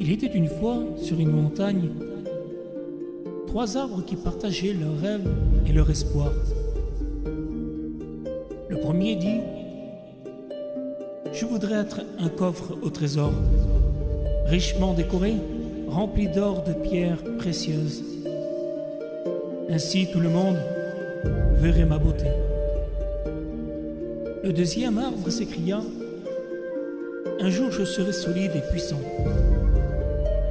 Il était une fois, sur une montagne, trois arbres qui partageaient leurs rêves et leur espoir. Le premier dit « Je voudrais être un coffre au trésor, richement décoré, rempli d'or de pierres précieuses. Ainsi tout le monde verrait ma beauté. » Le deuxième arbre s'écria « Un jour je serai solide et puissant,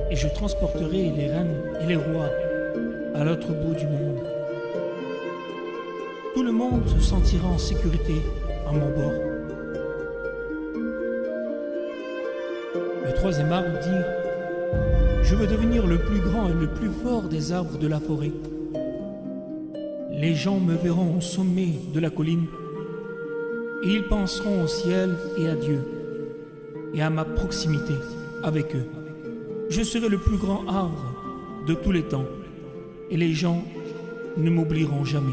et je transporterai les reines et les rois à l'autre bout du monde. Tout le monde se sentira en sécurité à mon bord. » Le troisième arbre dit « Je veux devenir le plus grand et le plus fort des arbres de la forêt. Les gens me verront au sommet de la colline, et ils penseront au ciel et à Dieu, et à ma proximité avec eux. Je serai le plus grand arbre de tous les temps, et les gens ne m'oublieront jamais. »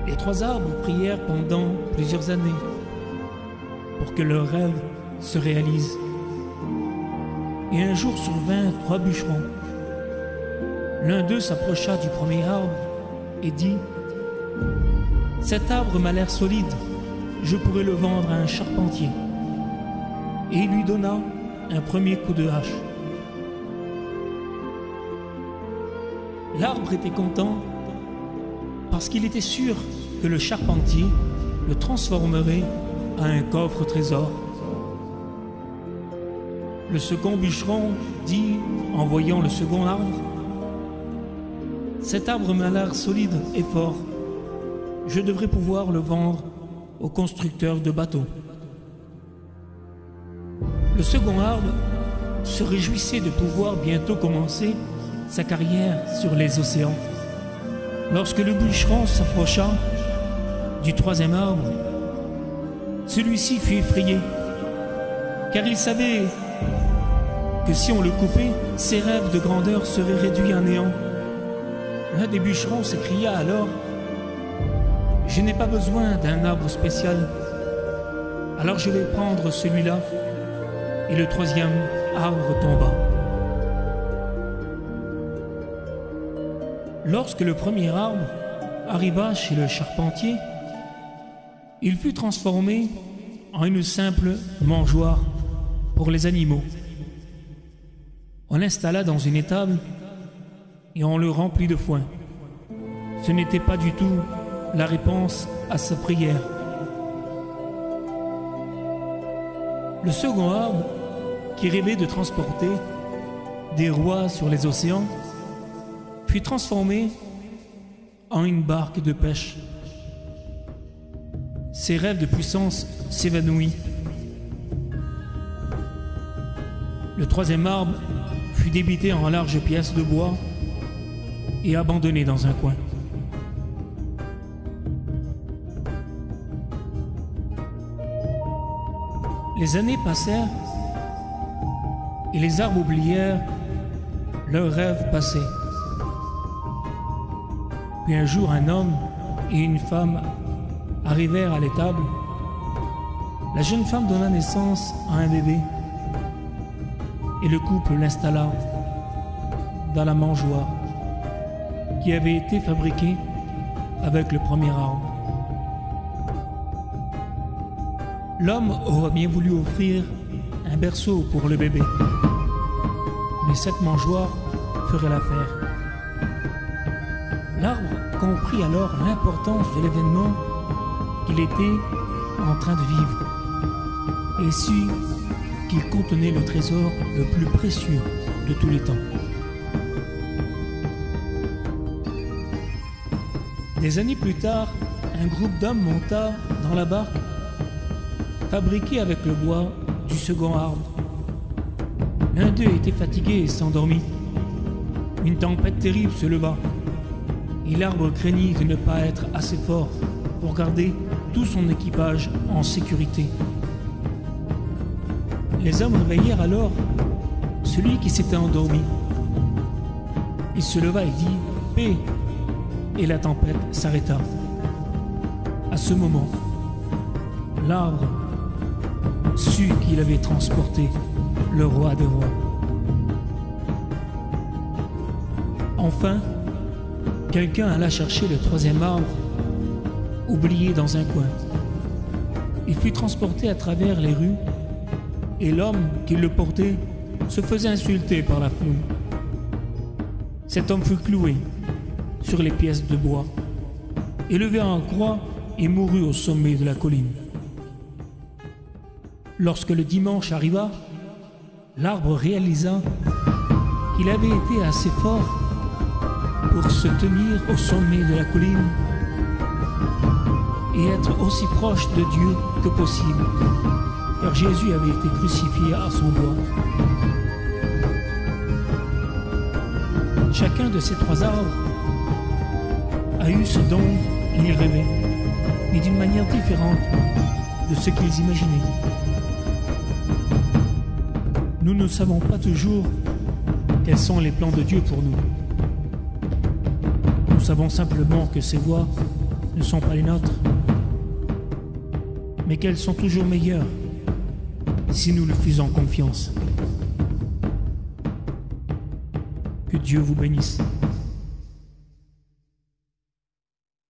Les trois arbres prièrent pendant plusieurs années pour que leur rêve se réalise. Et un jour survint trois bûcherons. L'un d'eux s'approcha du premier arbre et dit « Cet arbre m'a l'air solide, je pourrais le vendre à un charpentier. » Et il lui donna un premier coup de hache. L'arbre était content parce qu'il était sûr que le charpentier le transformerait à un coffre trésor. Le second bûcheron dit, en voyant le second arbre, « Cet arbre m'a l'air solide et fort. Je devrais pouvoir le vendre aux constructeurs de bateaux. » Le second arbre se réjouissait de pouvoir bientôt commencer sa carrière sur les océans. Lorsque le bûcheron s'approcha du troisième arbre, celui-ci fut effrayé, car il savait que si on le coupait, ses rêves de grandeur seraient réduits à néant. L'un des bûcherons s'écria alors « Je n'ai pas besoin d'un arbre spécial, alors je vais prendre celui-là. » Et le troisième arbre tomba. Lorsque le premier arbre arriva chez le charpentier, il fut transformé en une simple mangeoire pour les animaux. On l'installa dans une étable et on le remplit de foin. Ce n'était pas du tout la réponse à sa prière. Le second arbre, qui rêvait de transporter des rois sur les océans, fut transformé en une barque de pêche. Ses rêves de puissance s'évanouirent. Le troisième arbre fut débité en larges pièces de bois et abandonné dans un coin. Les années passèrent et les arbres oublièrent leurs rêves passés. Puis un jour, un homme et une femme arrivèrent à l'étable. La jeune femme donna naissance à un bébé et le couple l'installa dans la mangeoire qui avait été fabriquée avec le premier arbre. L'homme aurait bien voulu offrir un berceau pour le bébé, mais cette mangeoire ferait l'affaire. L'arbre comprit alors l'importance de l'événement qu'il était en train de vivre et sut qu'il contenait le trésor le plus précieux de tous les temps. Des années plus tard, un groupe d'hommes monta dans la barque fabriquée avec le bois du second arbre. L'un d'eux était fatigué et s'endormit. Une tempête terrible se leva et l'arbre craignit de ne pas être assez fort pour garder tout son équipage en sécurité. Les hommes réveillèrent alors celui qui s'était endormi. Il se leva et dit « Paix !» et la tempête s'arrêta. À ce moment, l'arbre sut qu'il avait transporté le roi des rois. Enfin, quelqu'un alla chercher le troisième arbre, oublié dans un coin. Il fut transporté à travers les rues, et l'homme qui le portait se faisait insulter par la foule. Cet homme fut cloué sur les pièces de bois, élevé en croix et mourut au sommet de la colline. Lorsque le dimanche arriva, l'arbre réalisa qu'il avait été assez fort pour se tenir au sommet de la colline et être aussi proche de Dieu que possible, car Jésus avait été crucifié à son doigt. Chacun de ces trois arbres a eu ce dont ils rêvaient, mais d'une manière différente de ce qu'ils imaginaient. Nous ne savons pas toujours quels sont les plans de Dieu pour nous. Nous savons simplement que ses voies ne sont pas les nôtres, mais qu'elles sont toujours meilleures si nous lui faisons confiance. Que Dieu vous bénisse.